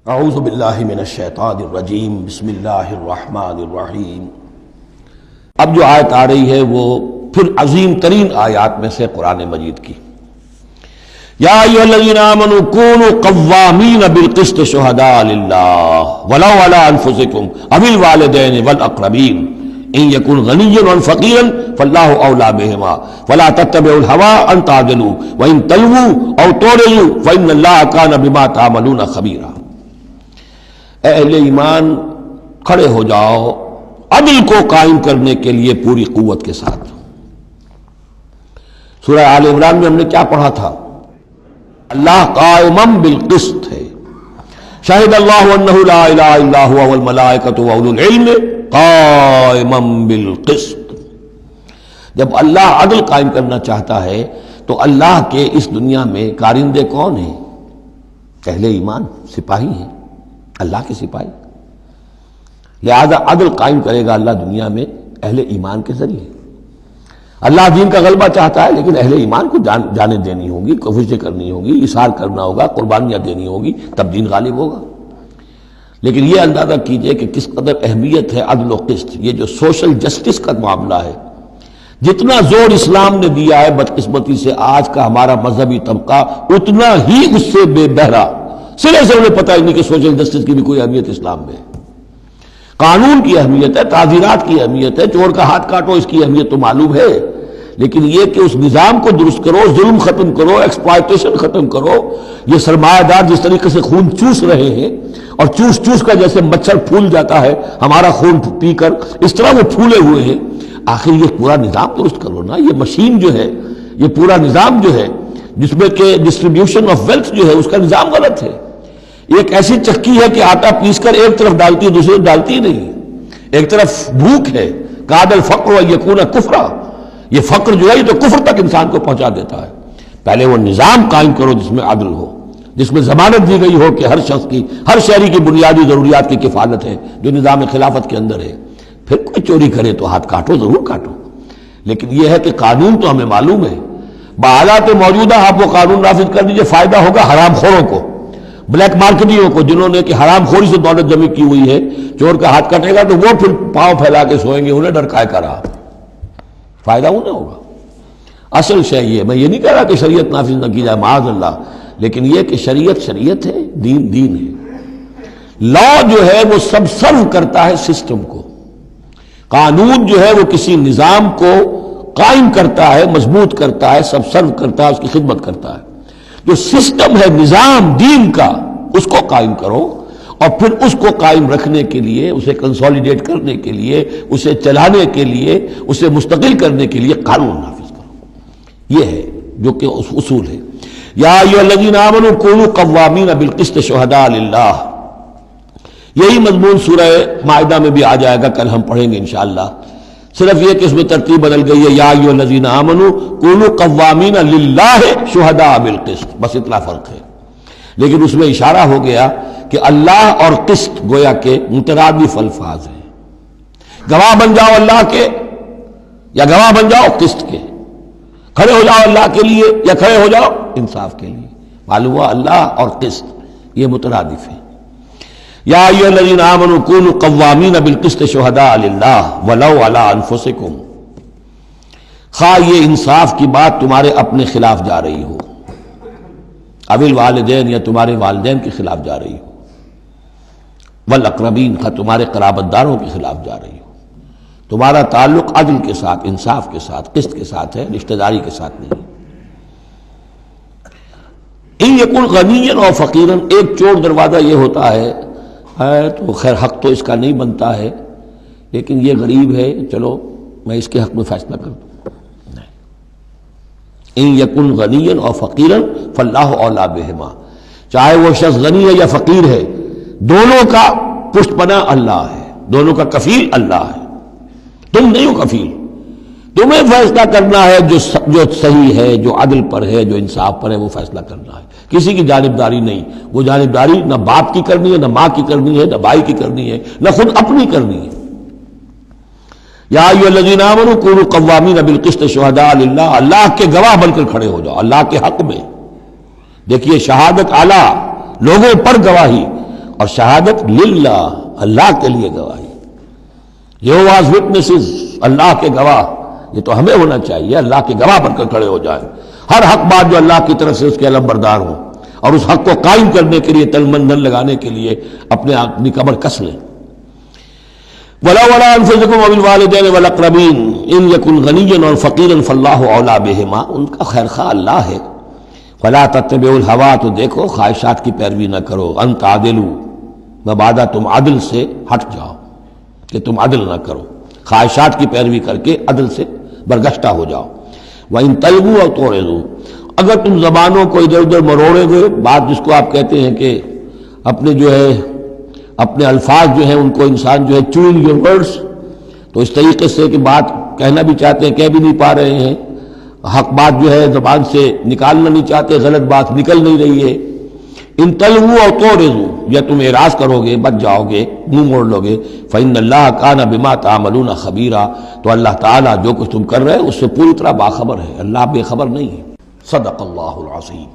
اعوذ باللہ من الشیطان الرجیم، بسم اللہ الرحمن الرحیم۔ اب جو آیت آ رہی ہے وہ پھر عظیم ترین آیات میں سے قرآن مجید کی۔ یا ایھا الذین آمنوا کونوا قوامین بالقسط شہداء للہ ولو علی انفسکم او الوالدین والاقربین ان یکن غنیا او فقیرا فاللہ اولی بہما ولا تتبعوا الہوی ان تعدلوا وان تلووا او تعرضوا فان اللہ کان بما تعملون خبیرا۔ اے اہل ایمان، کھڑے ہو جاؤ عدل کو قائم کرنے کے لیے پوری قوت کے ساتھ۔ سورہ آل عمران میں ہم نے کیا پڑھا تھا؟ اللہ قائما بالقسط ہے، شہد اللہ انہ لا الہ الا هو والملائکۃ واولو العلم قائما بالقسط۔ جب اللہ عدل قائم کرنا چاہتا ہے تو اللہ کے اس دنیا میں کارندے کون ہیں؟ اہل ایمان، سپاہی ہیں، اللہ کے سپاہی۔ لہذا عدل قائم کرے گا اللہ دنیا میں اہل ایمان کے ذریعے۔ اللہ دین کا غلبہ چاہتا ہے لیکن اہل ایمان کو جانیں دینی ہوگی، کوششیں کرنی ہوگی، اصرار کرنا ہوگا، قربانیاں دینی ہوگی، تب دین غالب ہوگا۔ لیکن یہ اندازہ کیجئے کہ کس قدر اہمیت ہے عدل و قسط۔ یہ جو سوشل جسٹس کا معاملہ ہے، جتنا زور اسلام نے دیا ہے، بدقسمتی سے آج کا ہمارا مذہبی طبقہ اتنا ہی اس سے بے بہرا، سرے سے انہیں پتہ ہی نہیں کہ سوشل جسٹس کی بھی کوئی اہمیت اسلام میں ہے۔ قانون کی اہمیت ہے، تعزیرات کی اہمیت ہے، چور کا ہاتھ کاٹو، اس کی اہمیت تو معلوم ہے، لیکن یہ کہ اس نظام کو درست کرو، ظلم ختم کرو، ایکسپلائٹیشن ختم کرو۔ یہ سرمایہ دار جس طریقے سے خون چوس رہے ہیں اور چوس چوس کر جیسے مچھر پھول جاتا ہے ہمارا خون پی کر، اس طرح وہ پھولے ہوئے ہیں۔ آخر یہ پورا نظام درست کرو نا۔ یہ مشین جو ہے، یہ پورا نظام جو ہے جس میں کہ ڈسٹریبیوشن آف ویلتھ جو ہے، اس کا نظام غلط ہے۔ ایک ایسی چکی ہے کہ آٹا پیس کر ایک طرف ڈالتی ہے، دوسری طرف ڈالتی نہیں۔ ایک طرف بھوک ہے، کاد الفقر و یکون کفرا، یہ فقر جو ہے یہ تو کفر تک انسان کو پہنچا دیتا ہے۔ پہلے وہ نظام قائم کرو جس میں عدل ہو، جس میں ضمانت دی گئی ہو کہ ہر شخص کی، ہر شہری کی بنیادی ضروریات کی کفالت ہے، جو نظام خلافت کے اندر ہے۔ پھر کوئی چوری کرے تو ہاتھ کاٹو، ضرور کاٹو، لیکن یہ ہے کہ قانون تو ہمیں معلوم ہے۔ بحالات موجودہ آپ وہ قانون نافذ کر دیجئے، فائدہ ہوگا حرام خوروں کو، بلیک مارکیٹیوں کو، جنہوں نے کہ حرام خوری سے دولت جمع کی ہوئی ہے۔ چور کا ہاتھ کٹے گا تو وہ پھر پاؤں پھیلا کے سوئیں گے، انہیں ڈر کائے کا رہا، فائدہ انہیں ہوگا۔ اصل شے یہ، میں یہ نہیں کہہ رہا کہ شریعت نافذ نہ کی جائے، معاذ اللہ، لیکن یہ کہ شریعت شریعت ہے، دین دین ہے۔ لا جو ہے وہ سب سرو کرتا ہے سسٹم کو، قانون جو ہے وہ کسی نظام کو قائم کرتا ہے، مضبوط کرتا ہے، سب سرو کرتا ہے، اس کی خدمت کرتا ہے۔ جو سسٹم ہے نظام دین کا، اس کو قائم کرو، اور پھر اس کو قائم رکھنے کے لیے، اسے کنسولیڈیٹ کرنے کے لیے، اسے چلانے کے لیے، اسے مستقل کرنے کے لیے قانون نافذ کرو۔ یہ ہے جو کہ اصول ہے۔ یا ایھا الذین آمنوا کونوا قوامین بالقسط شہداء للہ، یہی مضمون سورہ مائدہ میں بھی آ جائے گا، کل ہم پڑھیں گے انشاءاللہ۔ صرف یہ کہ اس میں ترتیب بدل گئی ہے، یا ایھا الذین آمنوا کونوا قوامین للہ شہداء بالقسط، بس اتنا فرق ہے۔ لیکن اس میں اشارہ ہو گیا کہ اللہ اور قسط گویا کہ مترادف الفاظ ہیں۔ گواہ بن جاؤ اللہ کے یا گواہ بن جاؤ قسط کے، کھڑے ہو جاؤ اللہ کے لیے یا کھڑے ہو جاؤ انصاف کے لیے۔ معلوم ہوا اللہ اور قسط یہ مترادف ہیں۔ یا ایھا الذین آمنوا کونوا قوامین بالقسط شہداء للہ ولو علی انفسکم، خواہ یہ انصاف کی بات تمہارے اپنے خلاف جا رہی ہو، او الوالدین یا تمہارے والدین کے خلاف جا رہی ہو، والاقربین خواہ تمہارے قرابت داروں کے خلاف جا رہی ہو۔ تمہارا تعلق عدل کے ساتھ، انصاف کے ساتھ، قسط کے ساتھ ہے، رشتہ داری کے ساتھ نہیں۔ ان یکن غنیا او فقیرا، ایک چور دروازہ یہ ہوتا ہے تو خیر حق تو اس کا نہیں بنتا ہے، لیکن یہ غریب ہے، چلو میں اس کے حق میں فیصلہ کر دوں۔ ان یکن غنیا او فقیرا فاللہ اولی بہما، چاہے وہ شخص غنی ہے یا فقیر ہے، دونوں کا پشت پناہ اللہ ہے، دونوں کا کفیل اللہ ہے، تم نہیں ہو کفیل۔ تمہیں فیصلہ کرنا ہے جو صحیح ہے، جو عدل پر ہے، جو انصاف پر ہے، وہ فیصلہ کرنا ہے، کسی کی جانبداری نہیں۔ وہ جانبداری نہ باپ کی کرنی ہے، نہ ماں کی کرنی ہے، نہ بھائی کی کرنی ہے، نہ خود اپنی کرنی ہے۔ یا ایھا الذین آمنوا کونوا قوامین بالقسط شہداء للہ، اللہ کے گواہ بن کر کھڑے ہو جاؤ اللہ کے حق میں۔ دیکھیے شہادت اعلیٰ، لوگوں پر گواہی، اور شہادت للہ، اللہ کے لیے گواہی. یہوہاز وٹنسز، اللہ کے گواہ. یہ تو ہمیں ہونا چاہیے، اللہ کے گواہ بن کر کھڑے ہو جائیں. ہر حق بات جو اللہ کی طرف سے اس کے علم بردار ہوں، اور اس حق کو قائم کرنے کے لیے تن من دھن لگانے کے لیے اپنی کمر کس لیں. وَلَوْ عَلَىٰ أَنفُسِكُمْ وَبِالْوَالِدَيْنِ وَالْأَقْرَبِينَ إِنْ يَكُنْ غَنِيًّا أَوْ فَقِيرًا فَاللَّهُ أَوْلَىٰ بِهِمَا. ان کا خیر خواہ اللہ ہے. فَلَا تَتَّبِعُوا الْهَوَىٰ، تو دیکھو خواہشات کی پیروی نہ کرو. أَن تَعْدِلُوا، مبادا تم عدل سے ہٹ جاؤ کہ تم عدل نہ کرو، خواہشات کی پیروی کر کے عدل سے برگشتہ ہو جاؤ. وَإِن تَلْوُوا أَوْ تُعْرِضُوا، اگر تم زبانوں کو ادھر ادھر مروڑے ہوئے، بات جس کو آپ کہتے ہیں کہ اپنے الفاظ جو ہیں ان کو انسان جو ہے چوئنگ یور ورڈز، تو اس طریقے سے کہ بات کہنا بھی چاہتے ہیں کہہ بھی نہیں پا رہے ہیں، حق بات جو ہے زبان سے نکالنا نہیں چاہتے، غلط بات نکل نہیں رہی ہے. ان تلووا او تعرضوا، یا تم اعراض کرو گے، بچ جاؤ گے، منہ موڑ لو گے. فإن اللہ کان بما تعملون خبیرا، تو اللہ تعالیٰ جو کچھ تم کر رہے ہیں اس سے پوری طرح باخبر ہے، اللہ بے خبر نہیں ہے. صدق اللہ العظیم.